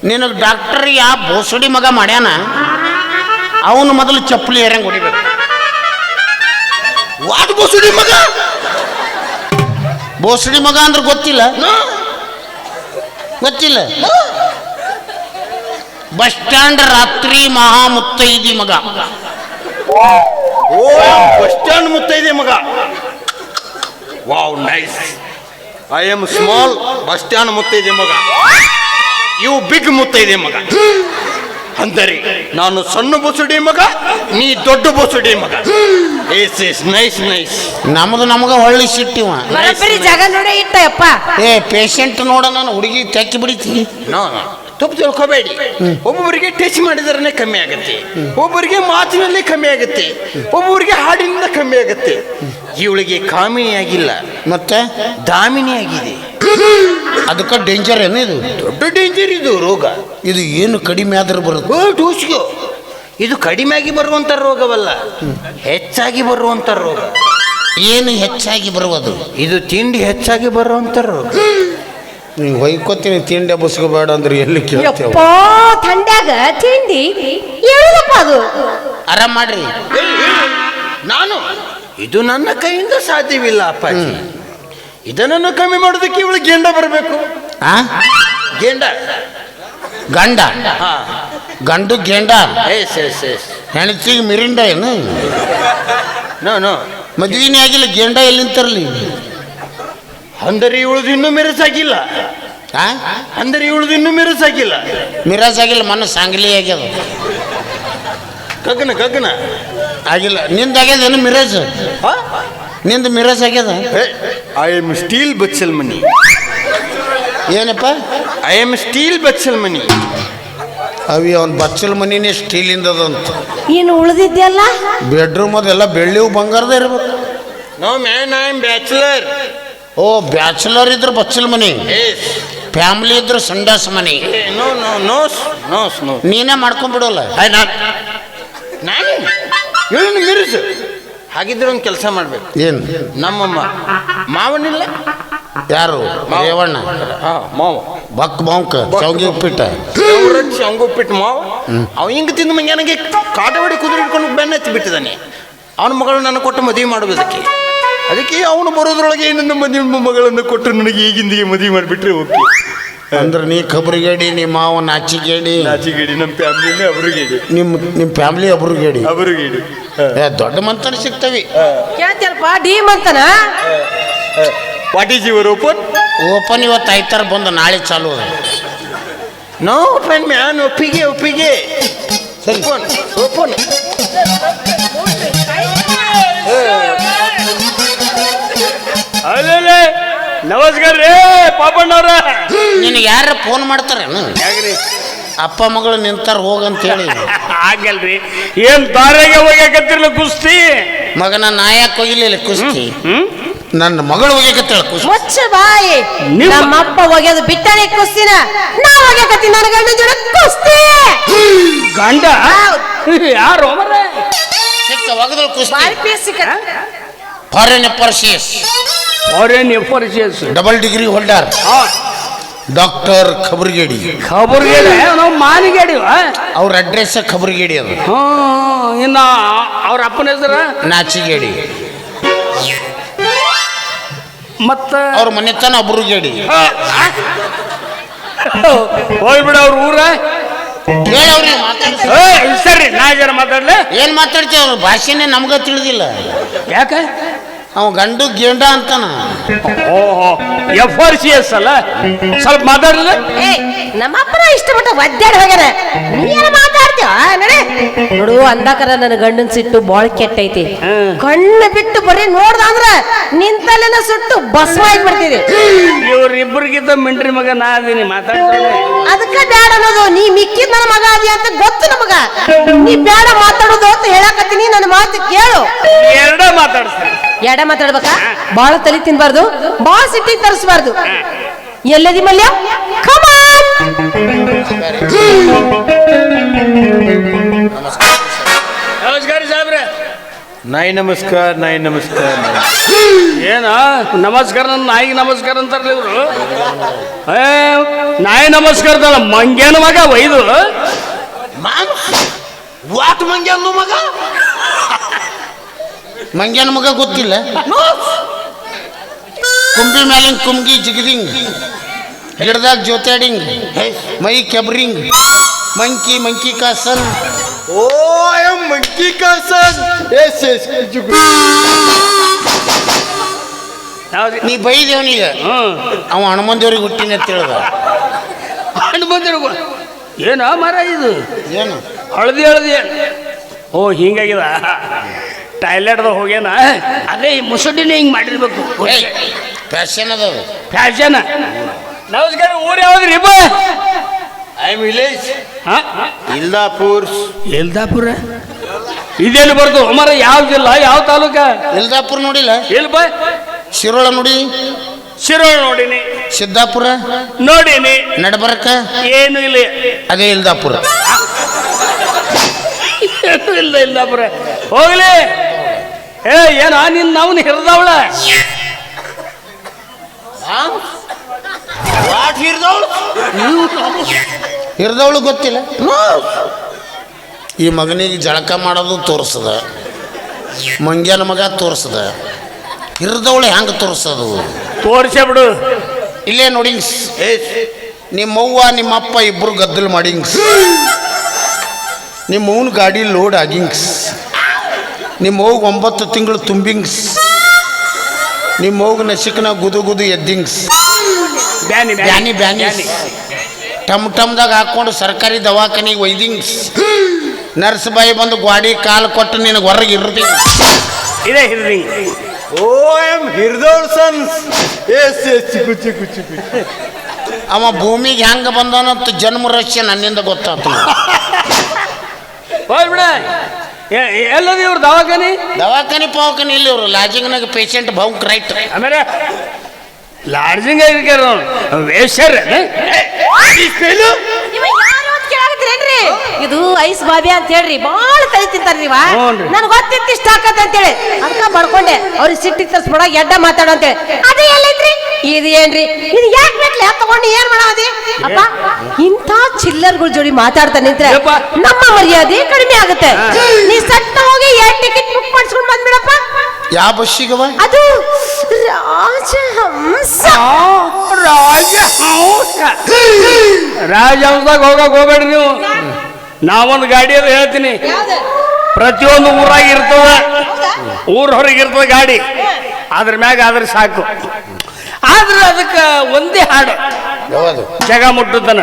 ನಿನಗೆ ಡಾಕ್ಟರ್ ಯಾ ಬೋಸಡಿ ಮಗ ಮಾಡ್ಯಾನ, ಅವನು ಮೊದಲು ಚಪ್ಪಲಿ ಏರಂಗೆ ಹೊಡಿಬೇಕು. ವಾಟ್ ಬೋಸುಡಿ ಮಗ? ಬೋಸಡಿ ಮಗ ಅಂದ್ರೆ ಗೊತ್ತಿಲ್ಲ? ಗೊತ್ತಿಲ್ಲ. ಬಸ್ ಸ್ಟ್ಯಾಂಡ್ ರಾತ್ರಿ ಮಹಾ ಮುತ್ತೈದಿ ಮಗ. ಓ, ಬಸ್ ಸ್ಟ್ಯಾಂಡ್ ಮುತ್ತೈದೆ ಮಗ. Wow, nice. I am small bus stand ಮುತ್ತೈದೆ ಮಗ. ಇವು ಬಿಗ್ ಮುತ್ತೈದೆ ಮಗ. ಅಂದರೆ ನಾನು ಸಣ್ಣ ಬಸುಡಿ ಮಗ, ನೀ ದೊಡ್ಡ ಬಸುಡಿ ಮಗ. S nice. ನಮಗ ಹೊಳ್ಳಿ ಸಿಟ್ಟಿವ. ಬರೀ ಜಾಗ ನೋಡೇ ಇಟ್ಟಯಪ್ಪ. ಪೇಷಂಟ್ ನೋಡ, ನಾನು ಹುಡುಗಿ ತೆಕ್ಕಿ ಬಿಡಿತೀನಿ. ನೋ ತಪ್ಪು ತಿಳ್ಕೋಬೇಡಿ. ಒಬ್ಬೊಬ್ಬರಿಗೆ ಟಚ್ ಮಾಡಿದ್ರೆ ಕಮ್ಮಿ ಆಗುತ್ತೆ, ಒಬ್ಬರಿಗೆ ಮಾತಿನಲ್ಲಿ ಕಮ್ಮಿ ಆಗುತ್ತೆ, ಒಬ್ಬೊಬ್ಬರಿಗೆ ಹಾಡಿನಿಂದ ಕಮ್ಮಿ ಆಗುತ್ತೆ. ಇವಳಿಗೆ ಕಾಮಿನಿ ಆಗಿಲ್ಲ, ಮತ್ತೆ ದಾಮಿನಿ ಆಗಿದೆ. ಅದಕ್ಕೆ ಡೇಂಜರ್ ಏನು? ಇದು ದೊಡ್ಡ ಡೇಂಜರ್ ಇದು ರೋಗ. ಇದು ಏನು ಕಡಿಮೆ ಆದ್ರೆ ಬರುತ್ತೆ? ಡೋಸ್ಗೋ. ಇದು ಕಡಿಮೆಯಾಗಿ ಬರುವಂತ ರೋಗವಲ್ಲ, ಹೆಚ್ಚಾಗಿ ಬರುವಂತ ರೋಗ. ಏನು ಹೆಚ್ಚಾಗಿ ಬರುವುದು? ಇದು ತಿಂಡಿ ಹೆಚ್ಚಾಗಿ ಬರುವಂತ ರೋಗ. ನೀವು ಹೊಯ್ಕೋತೀನಿ, ತಿಂಡಿ ಬಸ್ಕೋಬೇಡ ಅಂದ್ರೆ ಎಲ್ಲಿ ಕೇಳ್ತೇವೆ? ಯಪ್ಪ, ಥಂಡ್ಯಾಗ ತಿಂಡಿ ಹೇಳುದಪ್ಪ ಅದು. ಆರಾಮ್ ಮಾಡ್ರಿ. ನಾನು ಇದು ನನ್ನ ಕೈಯಿಂದ ಸಾಧ್ಯವಿಲ್ಲ ಅಪ್ಪಾಜಿ. ಇದನ್ನು ಕಮ್ಮಿ ಮಾಡೋದಕ್ಕೆ ಇವಳು ಗೆಂಡ ಬರಬೇಕು. ಗೆಂಡ ಗಂಡ, ಹಾ, ಗಂಡು ಗೆಂಡ. ಎಸ್ ಹೆಣ್ತಿಗೆ ಮಿರಿಂಡ ಏನು? ನೋ ಮದ್ವಿನೇ ಆಗಿಲ್ಲ, ಗೆಂಡ ಎಲ್ಲಿಂತರ್ಲಿ? ಅಂದರೆ ಇವಳದು ಇನ್ನೂ ಮೆರಸಾಗಿಲ್ಲ. ಅಂದರೆ ಇವಳದು ಇನ್ನೂ ಮೆರಸಾಗಿಲ್ಲ. ಮಿರಾಜ್ ಆಗಿಲ್ಲ, ಮನ ಸಾಂಗ್ಲಿ ಆಗ್ಯದ. ಗಗನ ಆಗಿಲ್ಲ. ನಿಂದ ಆಗ್ಯದ ಏನು ಮಿರಾಜ್? ನಿಂದು ಮಿರಾಜ್ ಆಗ್ಯದ? ಐ ಆಮ್ ಸ್ಟೀಲ್ ಬಚ್ಚಲ್ ಮನಿ. ಏನಪ್ಪ? ಐ ಆಮ್ ಸ್ಟೀಲ್ ಬಚ್ಚಲ್ ಮನಿ. ಅವಿ ಅವನ್ ಬಚ್ಚಲ್ ಮನಿನೇ ಸ್ಟೀಲಿಂದದಂತ. ಇನ್ನು ಉಳಿದಿದ್ಯಲ್ಲ ಬೆಡ್ರೂಮ್ ಅದೆಲ್ಲ ಬೆಳ್ಳಿವು ಬಂಗಾರದ ಇರ್ಬೇಕು. No man, I am bachelor. ಓ, ಬ್ಯಾಚುಲರ್ ಇದ್ರೆ ಬಚ್ಚಲ್ ಮನಿ, ಫ್ಯಾಮಿಲಿ ಇದ್ರೆ ಸಂಡಾಸ್ ಮನಿ. ನೋ ನೀನೇ ಮಾಡ್ಕೊಂಡ್ಬಿಡೋಲ್ಲ. ನಾನು ಇವಳನ್ನು ಮಿರಿಸು. ಹಾಗಿದ್ರೆ ಒಂದು ಕೆಲಸ ಮಾಡ್ಬೇಕು. ಏನು? ನಮ್ಮಮ್ಮ ಮಾವನಿಲ್ಲ? ಯಾರು? ರೇವಣ್ಣ. ಮಾವ ಬಕ್ ಬಾಂಕ ಚೌಂಗಿ ಉಪ್ಪಿಟ್ಟ ಶಂಗುಪ್ಪಿಟ್ಟು ಮಾವ. ಅವ ಹಿಂಗೆ ತಿಂದು ಮಂಗೆ ನನಗೆ ಕಾಟವಾಡಿ ಕುದುರೆ ಇಟ್ಕೊಂಡು ಬೆನ್ನ ಎತ್ತಿ ಬಿಟ್ಟಿದ್ದಾನೆ. ಅವನ ಮಗಳು ನನ್ನ ಕೊಟ್ಟು ಮದುವೆ ಮಾಡುವುದಕ್ಕೆ. ಅದಕ್ಕೆ ಅವನು ಬರೋದ್ರೊಳಗೆ ನನ್ನ ಮಗಳನ್ನು ಕೊಟ್ಟು ನನಗೆ ಈಗಿಂದಿಗೆ ಮದುವೆ ಮಾಡಿಬಿಟ್ರೆ ಓಕೆ. ಅಂದ್ರೆ ನೀ ಖಬರಿಗೇಡಿ, ನಿಮ್ಮ ಮಾವ ನಾಚಿಗೇಡಿ. ನಮ್ಮ ಫ್ಯಾಮಿಲಿನೇ ಅಬ್ರಿಗೇಡಿ. ನಿಮ್ಮ ಫ್ಯಾಮಿಲಿ ಅಬ್ರಿಗೇಡಿ. ದೊಡ್ಡ ಮಂತನ ಸಿಗ್ತವಿ. ಕೇಳ್ತಿಯಲ್ಪ, ಡೀಮ್ ಅಂತಾನ. What is your open? Open ಇವತ್ತು ಆಯ್ತಾರ, ಬಂದು ನಾಳೆ ಚಾಲು. No open man. ಒಪ್ಪಿಗೆ ಸರಿ. ಓಪನ್. ಅಲ್ಲೇ ನಮಸ್ಕಾರ ರೀ ಪಾಪಣ್ಣವ್ರ. ನಿನಗೆ ಯಾರ ಫೋನ್ ಮಾಡ್ತಾರೇನು? ಅಪ್ಪ ಮಗಳು ನಿಂತಾರ ಹೋಗಂತ ಹೇಳಿ. ಆಗಲ್ರಿ, ಏನ್ ದಾರೆಗೆ ಹೋಗ್ಯಾಕತ್ತಿರ್ಲ ಕುಸ್ತಿ? ಮಗನ ನಾಯಕ್ ಹೋಗಿಲ್ಲ ಕುಸ್ತಿ. ನನ್ನ ಮಗಳು ಹೋಗ್ಯಾಕತ್ತಾಳ ಕುಸ್ತಿ. ಮುಚ್ಚ ಬಾಯಿ. ನಮ್ಮಪ್ಪ ಒಗೆದು ಬಿಟ್ಟನೆ ಕುಸ್ತಿನ, ನಾ ಒಗ್ಯಾಕತ್ತಿ ನನ್ನ ಗಂಡ ಜೋಡ ಕುಸ್ತಿ. ಗಂಡ ಯಾರು? ಸಿಕ್ಕ ಒಗದಳು ಕುಸ್ತಿ ಬಾರಿ ಪೀಸ್ ಸಿಕ್ಕ ಫಾರಿನ್ ಪರ್ಸಿಯಸ್ ಫಾರಿನ್ ಎಫರ್ಸಿಯಸ್ ಡಬಲ್ ಡಿಗ್ರಿ ಹೋಲ್ಡರ್ ಡಾಕ್ಟರ್ ಖಬರ್ಗೇಡಿ ಖಬರ್ಗೇಡಿ ನಾವು ಮಾನಿಗೇಡಿ ಅವ್ರ ಅಡ್ರೆಸ್ ಖಬರ್ಗೇಡಿ ಅದು ಇನ್ನ ಅವ್ರ ಅಪ್ಪನ ಹೆಸರ ನಾಚಿಗೇಡಿ ಮತ್ತ ಅವ್ರ ಮನೆತನ ಅಬ್ರುಗೇಡಿ ಹೋಗ್ಬಿಡ ಅವ್ರ ಊರ ಹೇಳವ್ರಿ ಮಾತಾಡ್ಸಿ ಸರಿ ನಾ ಜನ ಮಾತಾಡ್ಲೆ ಏನ್ ಮಾತಾಡ್ತೀವಿ ಅವ್ರ ಭಾಷೆನೇ ನಮ್ಗ ತಿಳಿದಿಲ್ಲ ಯಾಕೆ ಅವ ಗಂಡು ಗೇಂಡ ಅಂತಾನ ಓಹೋ ಎಫರ್ಸಿಯಸ್ ಅಲ್ಲ ಸ್ವಲ್ಪ ಮಾತಾಡಲ್ಲ ಏ ನಮ್ಮಪ್ಪನ ಇಷ್ಟಪಟ್ಟ ಒದ್ದಾಡಿ ಹೋಗ್ಯಾರ ನೀ ಏನ ಮಾತಾಡ್ತೀವ ನಡೆ ನೋಡು ಅಂದಾಕರ ನನ್ನ ಗಂಡನ್ ಸಿಟ್ಟು ಬಾಳ್ ಕೆಟ್ಟೈತಿ ಕಣ್ಣು ಬಿಟ್ಟು ಬರೀ ನೋಡ್ದ ಅಂದ್ರ ನಿಂತಲ್ಲೆನ ಸುಟ್ಟು ಭಸ್ಮ ಆಗ್ಬಿಡ್ತಿದೆ ಇವ್ರಿಬ್ರಿಗಿಂತ ಮಿಂಟ್ರಿ ಮಗ ನಾ ಅದೀನಿ ಮಾತಾಡ್ತಾನೆ ಅದಕ್ಕ ಬ್ಯಾಡ ಅನ್ನೋದು ನೀ ಮಿಕ್ಕಿದ್ ನನ್ನ ಮಗ ಅದಿ ಅಂತ ಗೊತ್ತು ನಮಗ ನೀ ಬ್ಯಾಡ ಮಾತಾಡೋದು ಅಂತ ಹೇಳಕತ್ತೀನಿ ನನ್ನ ಮಾತು ಕೇಳು ಎರಡ ಮಾತಾಡ್ತೀನಿ ಎಡ ಮಾತಾಡ್ಬೇಕಾ ಬಾಳ ತಲೆ ತಿನ್ಬಾರ್ದು ಬಾಳ ಸಿಟ್ಟಿಗೆ ತರಿಸಬಾರ್ದು ಎಲ್ಲದಿ ಮಲ್ಯ ಕಮಾನ್ ನಮಸ್ಕಾರ ಸಾಹೇಬ್ರೆ ನಾಯಿ ನಮಸ್ಕಾರ ನಾಯಿ ನಮಸ್ಕಾರ ಏನ ನಮಸ್ಕಾರ ನಾಯಿಗೆ ನಮಸ್ಕಾರ ಅಂತಾರಲ್ಲ ಇವರು ನಾಯಿ ನಮಸ್ಕಾರದಲ್ಲ ಮಂಗ್ಯಾನ ಮಗ ಒಯ್ದು ವಾಟ್ ಮಂಗ್ಯ ಅನ್ನೋ ಮಗ ಮಂಗ್ಯನ ಮಗ ಗೊತ್ತಿಲ್ಲ ಕುಂಬಿ ಮ್ಯಾಲಿಂಗ್ ಕುಮ್ಗಿ ಜಿಗದಿಂಗ್ ಗಿಡದಾಗ ಜೋತಾಡಿಂಗ್ ಮೈ ಕೆಬ್ರಿಂಗ್ ಮಂಕಿ ಮಂಕಿ ಕಾಸನ್ ಓ ಎಂ ಮಂಕಿ ಕಾಸನ್ ಎಸ್ ಎಸ್ ನೀ ಬೈದೇವನೀಗ ಅವ ಹನುಮಂದೇವ್ರಿಗೆ ಹುಟ್ಟಿನ ಅಂತ ಹೇಳ್ದ ಬಂದಿರು ಏನ ಮರ ಇದು ಏನು ಹಳದಿ ಹಳದಿ ಓ ಹಿಂಗಾಗಿದ ಟಾಯ್ಲೆಟ್ದಾಗ ಹೋಗ್ಯಾನ ಅದೇ ಈ ಮುಸುಡಿನೇ ಹಿಂಗೆ ಮಾಡಿರ್ಬೇಕು ಫ್ಯಾಷನ್ ಅದ ಅದು ಫ್ಯಾಷನ್ ನಮಸ್ಕಾರ ಊರು ಯಾವ್ದ್ರಿ ಬಾ ಐ ಆಮ್ ವಿಲೇಜ್ ಹಾ ಇಲ್ದಾಪುರ್ ಎಲ್ದಾಪುರ ಇದೆಲ್ಲಿ ಬರ್ದು ಮರ ಯಾವ ಜಿಲ್ಲಾ ಯಾವ ತಾಲೂಕ ಇಲ್ದಾಪುರ ನೋಡಿಲ್ಲ ಎಲ್ಲಿ ಬಾ ಶಿರೋಳ ನೋಡಿ ಶಿರೋಳ್ ನೋಡಿನಿ ಸಿದ್ದಾಪುರ ನೋಡಿನಿ ನಡಬರಕ ಏನು ಇಲ್ಲ ಅದೇ ಇಲ್ದಾಪುರ ಏನು ಇಲ್ಲ ಇಲ್ದಾಪುರ ಹೋಗ್ಲಿ ಏ ಏನ ನಿನ್ ನಾವ್ನ ಹಿರಿದವಳ ವಾಟ್ ಹಿರ್ದವಳು ಹಿರಿದವಳು ಗೊತ್ತಿಲ್ಲ ಈ ಮಗನಿಗೆ ಜಳಕ ಮಾಡೋದು ತೋರಿಸದ ಮಂಗ್ಯನ ಮಗ ತೋರಿಸದ ಹಿರಿದವಳು ಹೆಂಗೆ ತೋರಿಸೋದು ತೋರ್ಸೇ ಬಿಡು ಇಲ್ಲೇ ನೋಡಿಂಗ್ಸ್ ನಿಮ್ಮವ್ವ ನಿಮ್ಮಪ್ಪ ಇಬ್ಬರು ಗದ್ದಲು ಮಾಡಿಂಗ್ಸ್ ನಿಮ್ಮವ್ನ ಗಾಡಿ ಲೋಡ್ ಆಗಿಂಗ್ಸ್ ನಿಮ್ಮವ್ಗ 9 ತಿಂಗಳು ತುಂಬಿಂಗ್ಸ್ ನಿಮ್ಮವ್ಗ ನಸಿಕನ ಗುದು ಗುದು ಎದ್ದಿಂಗ್ಸ್ ಬ್ಯಾನಿ ಬ್ಯಾನಿ ಬ್ಯಾನಿ ಟಮ್ ಟಮ್ದಾಗ ಹಾಕ್ಕೊಂಡು ಸರ್ಕಾರಿ ದವಾಖಾನಿಗೆ ಒಯ್ದಿಂಗ್ಸ್ ನರ್ಸ್ ಬಾಯಿ ಬಂದು ಗ್ವಾಡಿ ಕಾಲು ಕೊಟ್ಟು ನಿನಗೆ ಹೊರಗೆ ಇರ್ದಿ ಇದೇ ಹಿರಿದಿ ಓ ಎಂ ಹಿರ್ದವಳು ಸನ್ಸ್ ಎಸ್ ಎಸ್ ಚಿಕ್ಕು ಚಿಕ್ಕು ಚಿಕ್ಕು ಅವ ಭೂಮಿಗೆ ಹೆಂಗೆ ಬಂದನಂತ ಜನ್ಮ ರಹಸ್ಯ ನನ್ನಿಂದ ಗೊತ್ತಾಯ್ತು ಹೋಗ್ಬಿಡ ಎಲ್ಲದ ಇವ್ರು ದವಾಖಾನಿ ದವಾಖಾನಿ ಪವಾಖಾನಿ ಇಲ್ಲಿ ಇವರು ಲಾಜಿಂಗ್ನಾಗ ಪೇಷಂಟ್ ಬೌಂಕ್ ರೈಟ್ ಆಮೇಲೆ ಲಾಡ್ಜಿಂಗ್ ಆಗಿರ್ತಾರ ವೇಶ್ಯರ್ ಇದು ಐಸ್ ಬಾಬಿ ಅಂತ ಹೇಳ್ರಿ ಬಾಳ ತಲೆ ತಿಂತಾರ್ರಿ ಹ್ಞೂನ್ರಿ. ನನ್ ಗೊತ್ತಿತ್ತು ಇಷ್ಟ ಹಾಕತ್ ಅಂತೇಳಿ ಅದಕ್ಕ ಬರ್ಕೊಂಡೆ ಅವ್ರಿಗೆ ಸಿಟ್ಟಿಗೆ ತರ್ಸ್ಬಿಡ ಎಡ್ಡ ಮಾತಾಡ ಅಂತೇಳಿ ಅದು ಎಲ್ಲೈತ್ರಿ ಇದು ಏನ್ರಿ ಇದು ಯಾಕೆ ಬೇಕಲ್ಲ ತಗೊಂಡು ಏನ್ ಮಾಡಾದಿ ಅಪ್ಪ ಇಂಥ ಚಿಲ್ಲರ್ಗಳ ಜೋಡಿ ಮಾತಾಡ್ತಾ ನಿಂತ್ರೆ ಯಪ್ಪ. ನಮ್ಮ ಮರ್ಯಾದೆ ಕಡಿಮೆ ಆಗುತ್ತೆ ನೀ ಸಟ್ಟ ಹೋಗಿ 2 ಟಿಕೆಟ್ ಬುಕ್ ಮಾಡಿಸ್ಕೊಂಡು ಬಂದ್ಬಿಡಪ್ಪ ಯಾವ ಬಸ್ಸಿಗವ ಅದು ರಾಜಹಂಸ ರಾಜಹಂಸದಾಗ ಹೋಗ್ಬೇಡ್ರಿ ನೀವು ನಾವೊಂದು ಗಾಡಿ ಅದು ಹೇಳ್ತೀನಿ ಪ್ರತಿಯೊಂದು ಊರಾಗ ಇರ್ತದ ಊರ್ ಹೊರಗೆ ಇರ್ತದ ಗಾಡಿ ಅದ್ರ ಮ್ಯಾಗ ಆದ್ರೆ ಸಾಕು ಆದ್ರೆ ಅದಕ್ಕೆ ಒಂದೇ ಹಾಡು ಯಾವುದು ಜಗ ಮುಟ್ಟುತ್ತಾನ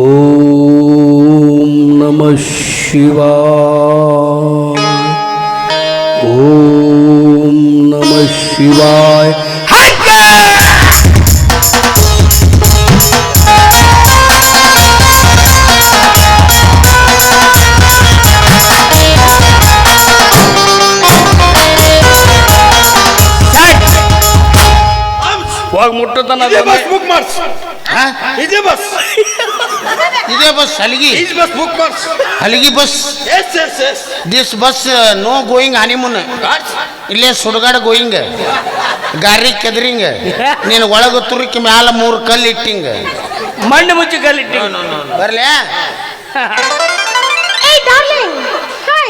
ಓಂ ನಮಃ ಶಿವಾಯ ಓಂ ನಮಃ ಶಿವಾಯ ಹೋಗ್ಬಿಡ ಅವಾಗ ಮುಟ್ಟತನ ಇದೇ ಬಸ್ ಬುಕ್ ಮಾಡ್ಸ್ ಹಾ? ಇದೇ ಬಸ್ ಇದೇ ಬಸ್ ಹಲಗಿ ಈಸ್ ಬಸ್ ಬುಕ್ ಮಾಡ್ಸ್ ಹಲಗಿ bus yes yes yes this bus no going honeymoon ಇಲ್ಲೇ ಸುಡುಗಾಡ ಗೋಯಿಂಗ್ ಗಾರಿ ಕೆದರಿಂಗ್ ನೀನು ಒಳಗ ತುರುಕಿ ಮ್ಯಾಲ 3 ಕಲ್ಲು ಇಟ್ಟಿಂಗ ಮಣ್ಣು ಮುಚ್ಚಿ ಕಲ್ಲಿಟ್ಟಿ ಬರ್ಲೆ Hey darling, hi,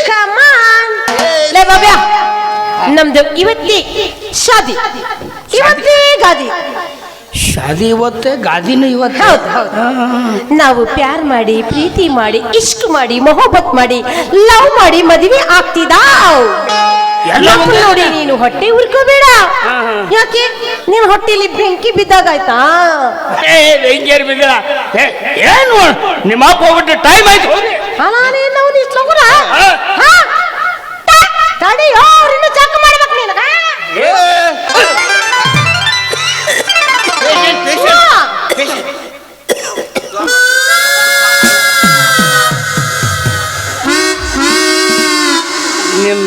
come on. ಲೇ ಬಾಬ್ಯಾ, ನಮ್ದು ಇವತ್ತೇ ಶಾದಿ, ಇವತ್ತೇ ಗಾದಿ. ಶಾದಿ ಇವತ್ತೇ ಗಾದಿನೂ ಇವತ್ತು. ಹೌದು ಹೌದು. ನಾವು ಪ್ಯಾರ್ ಮಾಡಿ, ಪ್ರೀತಿ ಮಾಡಿ, ಇಷ್ಕ್ ಮಾಡಿ, ಮೊಹಬ್ಬತ್ ಮಾಡಿ, ಲವ್ ಮಾಡಿ ಮದುವೆ ಆಗ್ತಿದಾವ್. ಎಲ್ಲ ನೋಡಿ ನೀನು ಹೊಟ್ಟೆ ಉರ್ಕೋಬೇಡ. ಯಾಕೆ ನೀನ್ ಹೊಟ್ಟೆಲಿ ಬೆಂಕಿ ಬಿದ್ದಾಗಾಯ್ತಾ? ಹೆಂಗೇರ್ ಬಿದ್ದ ಏನು ನಿಮ್ಮ ಅಪ್ಪ ಹೋಗ್ಬಿಟ್ಟು ಟೈಮ್ ಆಯ್ತು ಅಲ್ಲ ನೀನು ಇಷ್ಟು ಲಗುನ ತಡೆಯೋ, ಇನ್ನು ಚೆಕ್ ಮಾಡ್ಬೇಕು ನೀನು.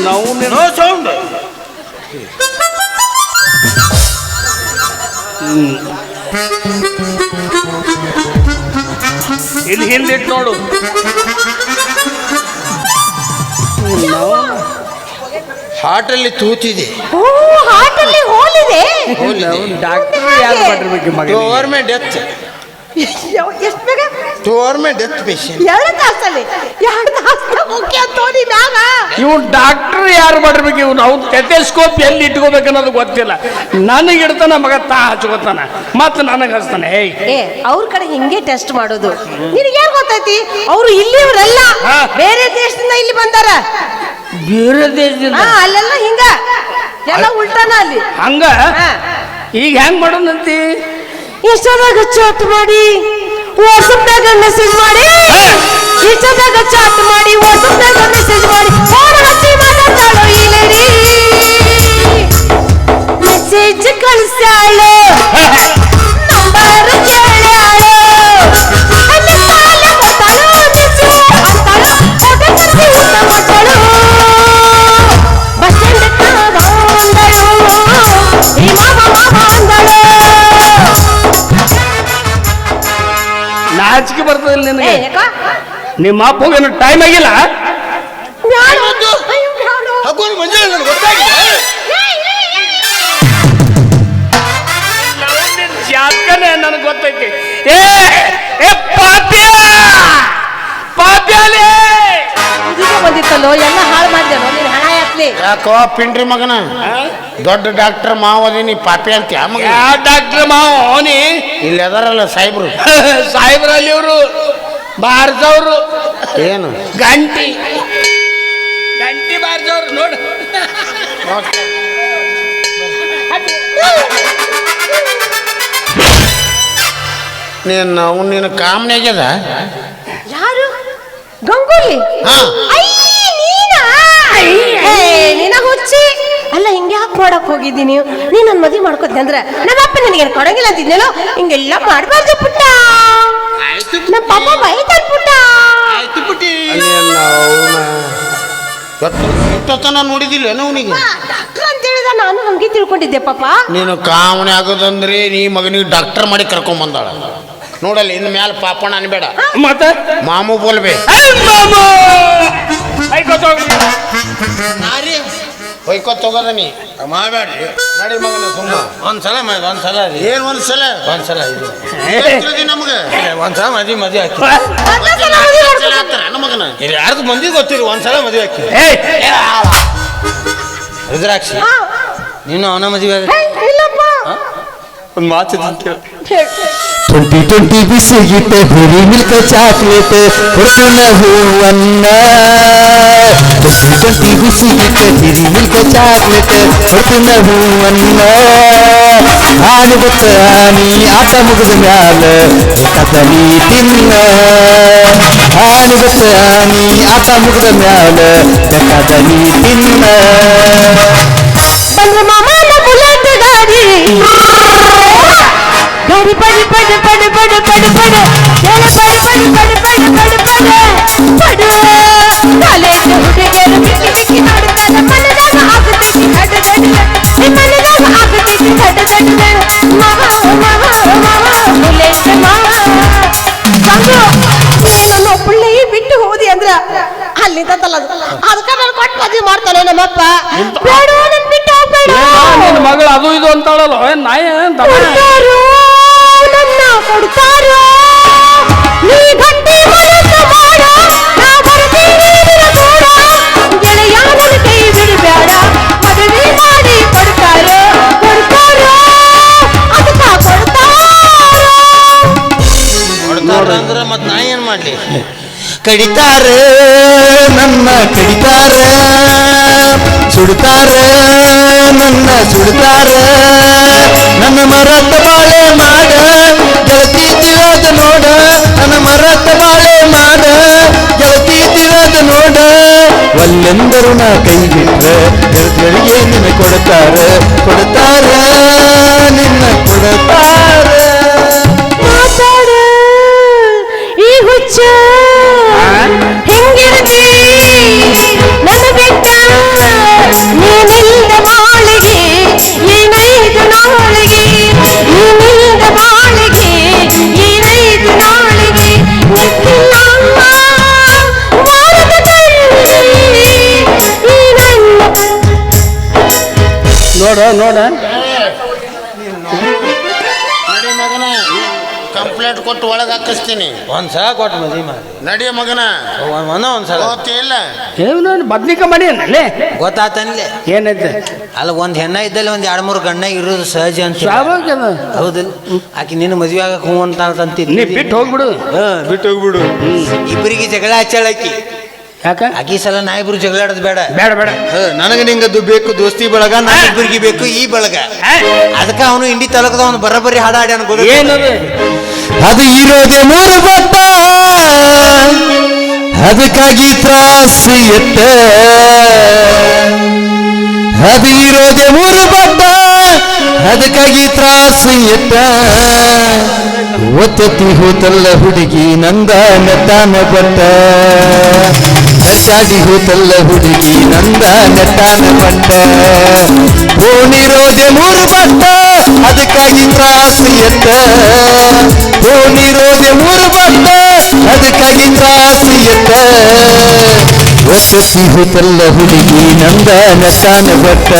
ನಾವು ನೋ ಸೌಂಡ್ ಇಲ್ಲಿ ಹಿಂದಿಟ್ಟು ನೋಡು. ಹಾರ್ಟಲ್ಲಿ ತೂತಿದೆ. ಓ, ಹಾರ್ಟಲ್ಲಿ ಹೋಲಿದೆ. ಡಾಕ್ಟರ್ ಯಾರು ಮಾಡಿರ್ಬೇಕು ಮಗ? ಗವರ್ಮೆಂಟ್ ಡೆತ್ ಎಷ್ಟು ಬೇಗ? ಗವರ್ಮೆಂಟ್ ಡೆತ್ ಪೇಷಂಟ್ 2 ತಾಸಲ್ಲಿ 2 ತಾಸು ಮುಖ್ಯ ತೋಡಿ ಮ್ಯಾಗ. ಇವ್ನು ಡಾಕ್ಟರ್ ಯಾರು ಮಾಡಿರ್ಬೇಕು? ಇವ್ನು ಅವ್ನು ಟೆಟೆಸ್ಕೋಪ್ ಎಲ್ಲಿ ಇಟ್ಕೋಬೇಕು ಅನ್ನೋದು ಗೊತ್ತಿಲ್ಲ. ನನಗೆ ಇಡ್ತಾನ ಮಗ, ತಾ ಹಚ್ಕೋತಾನ ಮತ್ತೆ ನನಗೆ ಹಚ್ತಾನೆ. ಅವ್ರ ಕಡೆ ಹಿಂಗೆ ಟೆಸ್ಟ್ ಮಾಡೋದು. ನಿನಗೇನ್ ಗೊತ್ತೈತಿ? ಅವ್ರು ಇಲ್ಲಿವ್ರಲ್ಲ, ಬೇರೆ ದೇಶದಿಂದ ಇಲ್ಲಿ ಬಂದಾರ. ಬೇರೆ ದೇಶದಿಂದ ಅಲ್ಲೆಲ್ಲ ಹಿಂಗ ಎಲ್ಲ ಉಲ್ಟಾನ ಅಲ್ಲಿ ಹಂಗ. ಈಗ ಹೆಂಗ್ ಮಾಡೋಣಂತಿ? ಎಷ್ಟೊದಾಗ ಚಾಟ್ ಮಾಡಿ ವಾಟ್ಸಪ್ನಾಗ ಮೆಸೇಜ್ ಮಾಡಿ, ಇಷ್ಟದಾಗ ಚಾಟ್ ಮಾಡಿ ವಾಟ್ಸಪ್ನಾಗ ಮೆಸೇಜ್ ಮಾಡಿ ಫೋನ್ ಹಚ್ಚಿ ಮಾತಾಡ್ತಾಳೋ ಈ ಲೇಡಿ. ಮೆಸೇಜ್ ಕಳಿಸ್ಯಾಳು, ನಂಬರ್ ಕೇಳ್ಯಾಳು, ಅಲ್ಲಿ ಕಾಲ ಗೊತ್ತಾಳು, ಬಿಸಿ ಅಂತಾಳು, ಫೋಟೋ ಕಳಿಸಿ ಊಟ ಮಾಡ್ತಾಳು. ಬಸ್ ಸ್ಟ್ಯಾಂಡ್ ಅಂದಳು, ಈ ಮಾಮ ಅಂದಳು. ನಾಚಿಕೆ ಬರ್ತದಿಲ್ಲ ನಿನಗೆ? ನಿಮ್ಮ ಅಪ್ಪಗೇನು ಟೈಮ್ ಆಗಿಲ್ಲ? ಹಾಕೊಂಡು ಮಂಜಾಳ ನನಗೆ ಗೊತ್ತಾಗಿದೆ. ಜಾತಕನೇ ನನಗೆ ಗೊತ್ತೈತಿ. ಏ ಪಾಪ್ಯ ಪಾಪ್ಯಾಲೇ ಇದಕ್ಕೆ ಬಂದಿತ್ತಲ್ಲೋ, ಎಲ್ಲ ಹಾಳು ಮಾಡಿದೆನೋ ನೀನು ಹಣ ಯಾತ್ಲಿ. ಯಾಕೋ ಪಿಂಡ್ರಿ ಮಗನ ದೊಡ್ಡ ಡಾಕ್ಟರ್ ಮಾವದೀನಿ ಪಾಪಿ ಅಂತ ಮಗ. ಯಾವ ಡಾಕ್ಟರ್ ಮಾವ ಅವನಿ? ಇಲ್ಲಿ ಅದಾರಲ್ಲ ಸಾಹೇಬ್ರು. ಸಾಹೇಬ್ರಲ್ಲಿ ಇವರು ಬಾರ್ಸವ್ರು. ಏನು ಗಂಟಿ ಗಂಟಿ ಬಾರ್ಸವ್ರು ನೋಡು. ನೀನು ಕಾಮನೆ ಆಗ್ಯದ? ಯಾರು? ಗಂಗೂಲಿ? ಹಾ. ನಿನ ಹುಚ್ಚಿ ಅಲ್ಲ, ಹಿಂಗೆ ಯಾಕೆ ಮಾಡಕ್ ಹೋಗಿದ್ದೀನಿ? ನೀನ್ ನನ್ನ ಮದುವೆ ಮಾಡ್ಕೋತೀನಿ ಅಂದ್ರೆ ನಮ್ಮಪ್ಪ ನಿನಗೇನು ಕೊಡಂಗಿಲ್ಲ ಅಂತಿದ್ನಲ್ಲೋ. ಹಿಂಗೆಲ್ಲ ಮಾಡಬಾರ್ದು ಪುಟ್ಟ, ನಮ್ಮ ಪಾಪ ಬೈತಾನ ಪುಟ್ಟ. ಇಷ್ಟೊತ್ತನ ನೋಡಿದಿಲ್ಲ ಅವನಿಗೆ ಡಾಕ್ಟರ್ ಅಂತ ಹೇಳಿದ, ನಾನು ಹಂಗೆ ತಿಳ್ಕೊಂಡಿದ್ದೆ ಪಾಪ. ನೀನು ಕಾಮನೆ ಆಗೋದಂದ್ರೆ ನೀ ಮಗನಿಗೆ ಡಾಕ್ಟರ್ ಮಾಡಿ ಕರ್ಕೊಂಡ್ ಬಂದಾಳ ನೋಡಲ್ಲ. ಇನ್ನು ಮ್ಯಾಲ ಪಾಪಣ ಅನ್ಬೇಡ, ಮತ್ತೆ ಮಾಮೂ ಬೋಲ್ಬೇ. ಹೊಯ್ಕೋತ್ ತಗೋದ ನೀ ಮಾಡಬೇಡ್ರಿ. ನಡಿ ಮಗನ ಸುಮ್ಮ. ಒಂದ್ಸಲ ಒಂದ್ಸಲ ರೀ. ಏನ್ ಒಂದ್ಸಲ ಒಂದ್ಸಲ ಇದು ನಮ್ಗ ಒಂದ್ಸಲ ಮದುವೆ ಹಾಕಿ ಮಗನ ಇಲ್ಲಿ ಯಾರ್ದು ಮಂದಿ ಗೊತ್ತಿರಿ. ಒಂದ್ಸಲ ಮದುವೆ ಹಾಕಿ ರುದ್ರಾಕ್ಷಿ, ನೀನು ಅವನ ಮದುವೆ ಇಲ್ಲಪ್ಪ, ಒಂದು ಮಾತು ಕೇಳಿ. 2020 ಬಿಸಿಗಿಟ್ಟ ಹುರಿ ಮಿಲ್ಕ ಚಾಕ್ಲೇಟ್ ಹೊರತುನ ಹೂವನ್ನ. 2020 ಬಿಸಿಗಿಟ್ಟ ಹಿರಿ ಮಿಲ್ಕ ಚಾಕ್ಲೇಟ್ ಹೊರತುನ ಹೂವನ್ನ. ಆನೆ ಬತ್ತ ಆನಿ ಆಟ ಮುಗಿದ ಮ್ಯಾಲ ಕದಲಿ ತಿನ್ನ. ಆನೆ ಬತ್ತ ಆನಿ ಆಟ ಮುಗಿದ ಮ್ಯಾಲ ಕದಲಿ ತಿನ್ನ. ಬಂದ್ರ ಮಾಮನ ಬುಲೆಟ್ ಗಾಡಿ, ಗಾಡಿ ಪಡಿ ಪಡಿ ಪಡಿ ಪಡಿ ಪಡಿ ಪಡಿ ಪಡಿ ಪಡಿ ಪಡಿ ಪಡಿ ಪಡಿ ಪಡಿ ಕಾಲೇಜ್ ಹುಡುಗರು ಮಿಕ್ಕಿ ಮಿಕ್ಕಿ ನೋಡ್ತಾರೆ. ಮನದಾಗ ಆಗುತ್ತೈತಿ ದಡ್ಡ ದಡ್ಡ, ಮನದಾಗ ಆಗುತ್ತೈತಿ ದಡ್ಡ ದಡ್ಡ. ಅದು ಅದಕ್ಕೆ ನಾನು ಕೊಟ್ಟು ಮದುವೆ ಮಾಡ್ತಾನೆ ನಮ್ಮಪ್ಪ ಬೇಡ ನನ್ ಬಿಟ್ಟು ಹೋಗ್ಬೇಡ ನಿನ್ನ ಮಗಳು ಅದು ಇದು ಅಂತಾಳಲ್ಲ ಏನ್ ನಾಯಿ ಏನ್ ದನ? ಕೊಡ್ತಾರೋ ನನ್ನ ಕೊಡ್ತಾರೋ ನೀ ಗಟ್ಟಿ ಮನಸ್ಸು ಮಾಡೋ ನಾ ಬರ್ತೀನಿ ನಿನ್ನ ಕೂಡ ಗೆಳೆಯ ನನ್ನ ಕೈ ಬಿಡಬೇಡ ಮದುವೆ ಮಾಡಿ ಕೊಡ್ತಾರೋ ಕೊಡ್ತಾರೋ ಅದಕ್ಕ ಕೊಡ್ತಾರ ಅಂದ್ರೆ ಮತ್ ನಾ ಏನ್ ಮಾಡ್ಲಿ? ಕಡಿತಾರ ನನ್ನ ಕಡಿತಾರ ಸುಡ್ತಾರ ನನ್ನ ಸುಡ್ತಾರ ನನ್ನ ಮರತ ಬಾಳೆ ಮಾಡ ಗೆಳತಿ ತಿಳದ ನೋಡ ನನ್ನ ಮರತ ಬಾಳೆ ಮಾಡ ಗೆಳತಿ ತಿಳದ ನೋಡ ಒಲ್ಲೆಂದರು ನಾ ಕೈ ಬಿಟ್ರ ಗೆಳತಿಯರಿಗೆ ನಿನ್ನ ಕೊಡ್ತಾರ ಕೊಡ್ತಾರ ನಿನ್ನ ಕೊಡ್ತಾರ ಮಾತಾಡ ಈ ಹುಚ್ಚ ಹೆಂಗಿರದಿ ನನ್ನ ಬೆಟ್ಟ ನೀನಿಲ್ದ ಬಾಳಿಗೆ ಏನೈದು ನಾಳಿಗೆ ನೀನಿಲ್ದ ಬಾಳಿಗೆ ಏನೈದು ನಾಳಿಗೆ ನಿಕ್ಕಿಲ್ಲ ವಾರದ ಕಣ್ಣಿಗೆ ಈ ನನ್ನ ನೋಡ ನಡಿ ಮಗನ ಕಂಪ್ಲೇಂಟ್ ಕೊಟ್ಟು ಒಳಗೆ ಹಾಕಿಸ್ತೀನಿ. ಒಂದ್ಸಲ ಕೊಟ್ಟು ಮದ್ವಿ ಮಾಡಿ ನಡಿಯ ಮಗನ ಒಂದ್ಸಲ ಗೊತ್ತಿಲ್ಲ. ಏನು ಬದ್ನಿಕ ಮಾಡಿ ಅಲ್ಲೇ ಗೊತ್ತಾತನ್ಲೆ. ಏನೈತೆ ಅಲ್ಲ ಒಂದ್ ಹೆಣ್ಣ ಇದ್ದಲ್ಲಿ ಒಂದ್ 2-3 ಗಂಡ ಇರೋದು ಸಹಜ ಅಂತ ಸ್ವಾಭಾವಿಕ ಅದು. ಹೌದಿಲ್ಲ? ಆಕಿ ನಿನ್ನ ಮದ್ವೆ ಆಗಕ್ ಹೂ ಅಂತ ನೀ ಬಿಟ್ಟು ಹೋಗ್ಬಿಡು. ಬಿಟ್ಟು ಹೋಗ್ಬಿಡು. ಇಬ್ಬರಿಗೆ ಜಗಳ ಹಚ್ಚಾಳಕಿ. ಯಾಕ ಆಕಿ ಸಲ ನಾ ಇಬ್ರು ಜಗಳ ಆಡೋದು ಬೇಡ. ಬೇಡ ಬೇಡ ನನಗೆ ನಿಂಗದ್ದು ಬೇಕು ದೋಸ್ತಿ ಬಳಗ, ನಾ ಇಬ್ಬರಿಗೆ ಬೇಕು ಈ ಬಳಗ. ಅದಕ್ಕೆ ಅವನು ಇಂಡಿ ತಾಲೂಕದ ಅವನು ಬರಬರಿ ಹಾಡ ಹಾಡಿ ಅನ್ಕೋದು. ಏನದು ಅದು ಇರೋದೆ 3 ಬಟ್ಟ ಅದಕ್ಕಾಗಿ ತ್ರಾಸು ಎತ್ತ ಅದು ಇರೋದೆ 3 ಬಟ್ಟ ಅದಕ್ಕಾಗಿ ತ್ರಾಸು ಎತ್ತ ಒತ್ತತಿ ಹೋತಲ್ಲ ಹುಡುಗಿ ನಂದ ನಟಾನ ಬಟ್ಟ ಹರ್ಷಾಡಿ ಹೋತಲ್ಲ ಹುಡುಗಿ ನಂದ ನಟಾನ ಬಟ್ಟ ಓಣಿರೋದೆ 3 ಬಟ್ಟ ಅದಕ್ಕಾಗಿ ತ್ರಾಸು ಎತ್ತ ಓಣಿರೋದೆ 3 ಬಟ್ಟ ಅದಕ್ಕಾಗಿ ತ್ರಾಸು ಎತ್ತ ಒತ್ತತಿ ಹೋತಲ್ಲ ಹುಡುಗಿ ನಂದ ನಟಾನ ಬಟ್ಟ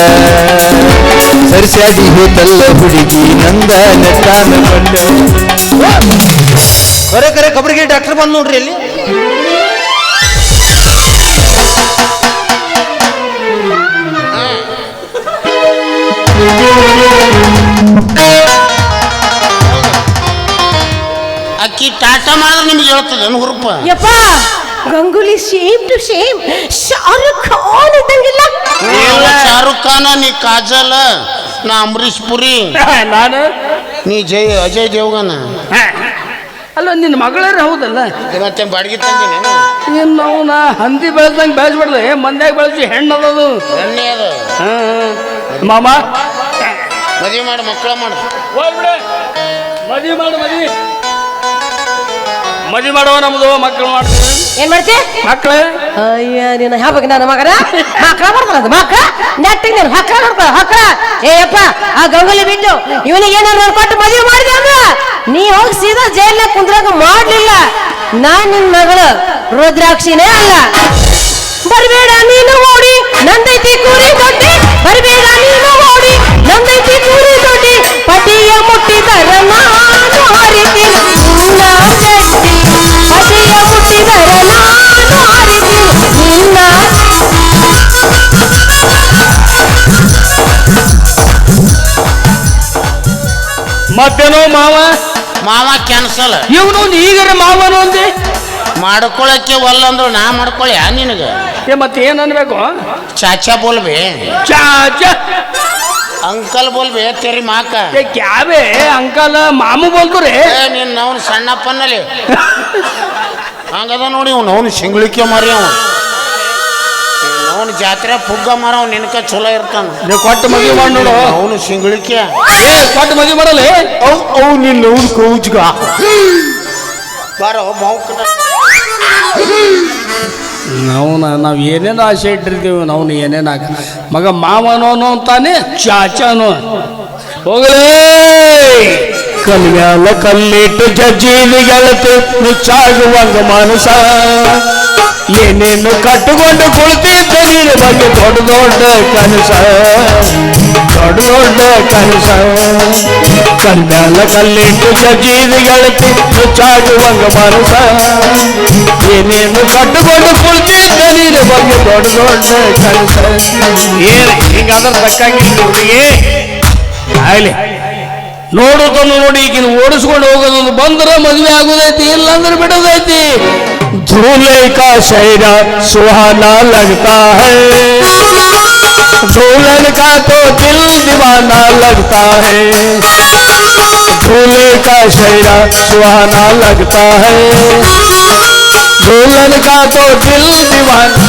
ಹರ್ಷಾಡಿ ಹೋತಲ್ಲ ಹುಡುಗಿ ನಂದ ನಟಾನ ಬಟ್ಟ ಕರೆ ಕರೆ ಕಬರಿಗೆ ಡಾಕ್ಟರ್ ಬಂದ್ ನೋಡ್ರಿ ಅಲ್ಲಿ. ಅಕ್ಕಿ ಟಾಟಾ ಮಾಡಿದ್ರೆ ನಿಮ್ಗೆ ಹೇಳ್ತದೆ ಹುರುಪ. ಯಪ್ಪ Ganguly same to same Shahrukh Khan ಇದ್ದಂಗಿಲ್ಲ. ಶಾರುಖ್ ಖಾನ, ನೀ ಕಾಜಲ್, ನಾ ಅಂಬರೀಶ್ ಪುರಿ, ನಾನು ನೀ ಅಜಯ್ ದೇವಗನ. ಅಲ್ಲ ನಿನ್ನ ಮಗಳೇ ಹೌದಲ್ಲ. ಮತ್ತೆ ಬಾಡಿಗೆ ತಂದಿನೇನು? ಏನು ನಾವು ನಾ ಹಂದಿ ಬೆಳೆದಂಗೆ ಬೆಳೆಸ್ಬಿಡ್ದೆ ಮಂದ್ಯಾಗ ಬೆಳೆಸಿ ಹೆಣ್ಣು ಅದದು. ಎಣ್ಣೆ ಅದು. ಮಾಮ ಮದುವೆ ಮಾಡಿ ಮಕ್ಕಳ ಮಾಡು. ಹೋಗ್ಬಿಡೆ ಮದುವೆ ಮಾಡು ಮದುವೆ ಮಾಡುವ ನಮ್ದು ಮಕ್ಕಳು ಮಾಡ್ತೀವಿ. ಏನ್ ಮಾಡ್ತಿ ಮಕ್ಕಳು ಅಯ್ಯ ನೀನು ಹ್ಯಾವಾಗ ನನ್ನ ಮಗನ ಮಕ್ಕಳ ಮಾಡ್ತಾನಂತ ಮಕ್ಕಳ ನೆಟ್ಟಿಗೆ ನೀನು ಮಕ್ಕಳ ನೋಡ್ಕೊ ಮಕ್ಕಳ. ಏಯಪ್ಪ ಆ ಗಂಗೂಲಿ ಬಿಟ್ಟು ಇವನಿಗೆ ಏನಾರು ನೋಡ್ಕೊಟ್ಟು ಮದುವೆ ಮಾಡಿದೆ ಅಂದ್ರ ನೀ ಹೋಗಿ ಸೀದಾ ಜೈಲ್ನಾಗ ಕುಂದ್ರಾಗ ಮಾಡ್ಲಿಲ್ಲ. ನಾನ್ ನಿನ್ ಮಗಳು ರುದ್ರಾಕ್ಷಿನೇ ಅಲ್ಲ. ಬರ್ಬೇಡ ನೀನು ಓಡಿ ನಂದೈತಿ ಕೂರಿ ದೊಡ್ಡಿ, ಬರ್ಬೇಡ ನೀನು ಓಡಿ ನಂದೈತಿ ಕೂರಿ ದೊಡ್ಡಿ, ಪತಿಯ ಮುಟ್ಟಿದರ ನಾನು ಹರಿತೀನಿ ನಿನ್ನ ಗಟ್ಟಿ, ಪತಿಯ ಮುಟ್ಟಿದರ ನಾನು ಹರಿತೀನಿ ನಿನ್ನ. ಮತ್ತೇನೋ ಮಾವ ಕ್ಯಾನ್ಸಲ್. ಇವನು ಈಗರ ಮಾವನು ಅಂದೆ ಮಾಡ್ಕೊಳಕ್ಕೆ ಒಲ್ಲಂದ್ರು ನಾ ಮಾಡ್ಕೊಳ್ಳಿ ನಿನಗೆ. ಮತ್ತೆ ಏನ್ ಅನ್ಬೇಕು? Chacha ಬೋಲ್ಬೆ, Chacha uncle ಬೋಲ್ಬೆ, ತೆರಿ ಮಾಕ ಕ್ಯಾಬೆ uncle ಮಾಮು ಬೋಲ್ತಾರೆ. ನೀನ್ ಅವನು ಸಣ್ಣಪ್ಪನಲ್ಲಿ ಹಂಗದ ನೋಡಿ. ಅವನು ಸಿಂಗ್ಳಿಕೆ ಮಾರಿ ಅವನು ಜಾತ್ರೆ ಪುಗ್ಗ ಮಾರ ಅವ್ನು ನಿನಕ ಚಲೋ ಇರ್ತಾನ. ನೀವು ಕೊಟ್ಟು ಮದುವೆ ಮಾಡಿ ನೋಡು. ಅವನು ಸಿಂಗ್ಳಿಕೆ ಕೊಟ್ಟು ಮದುವೆ ಮಾಡಲ್ಲ. ಅವು ನಿನ್ನ ಅವ್ನು ಕೌಜ್ಗ ಬಾರೋ ಮೌಕ. ನಾವು ಏನೇನು ಆಸೆ ಇಟ್ಟಿರ್ತೀವಿ ನಾವು ಏನೇನು ಆಗ ಮಗ ಮಾವನೋನು ಅಂತಾನೆ ಚಾಚಾನು ಹೋಗಲೇ ಕಲ್ಯಾಣ ಕಲ್ಲಿಟ್ಟು ಜಜ್ಜಿಲಿ ಗೆಳತಿ ನುಚ್ಚಾಗುವಂಗ ಮನಸ ಏನೇನು ಕಟ್ಟಿಕೊಂಡು ಕುಳಿತಿದ್ದ ನಿನ್ನ ಬಗ್ಗೆ ದೊಡ್ಡ ದೊಡ್ಡ ಕನಸ ದೊಡ್ಡ ದೊಡ್ಡ ಕನಸ ಕಲ್ಯಾಣ ಕಲ್ಲಿಟ್ಟು ಜಜ್ಜಿಲಿ ಗೆಳತಿ ನುಚ್ಚಾಗುವಂಗ ಮನಸ ಏನೇನು ಕಟ್ಟಿಕೊಂಡು ಕುಳಿತಿದ್ದ ನಿನ್ನ ಬಗ್ಗೆ ದೊಡ್ಡ ದೊಡ್ಡ ಕನಸ ಏನು ಹಿಂಗಾದ್ರೆ ತಕ್ಕಾಗಿಲ್ಲ ಹುಡುಗಿ ಆಗ್ಲಿ ನೋಡೋದನ್ನು ನೋಡಿ ಈಗಿನ ಓಡಿಸ್ಕೊಂಡು ಹೋಗೋದೊಂದು ಬಂದ್ರೆ ಮದುವೆ ಆಗೋದೈತಿ ಇಲ್ಲಾಂದ್ರೆ ಬಿಡೋದೈತಿ ಧೂಲೆ ಕಾ ಶೈರಾ ಸುಹಾನಾ ಲಗ್ತಾ ಹೈ ಧೂಲನ್ ಕಾ ತೋ ದಿಲ್ ದೀವಾನಾ ಲಗ್ತಾ ಹೈ ಧೂಲೆ ಕಾ ಶೈರಾ ಸುಹಾನಾ ಲಗ್ತಾ ಹೈ ಧೂಲನ್ ಕಾ ತೋ ದಿಲ್ ದೀವಾನಾ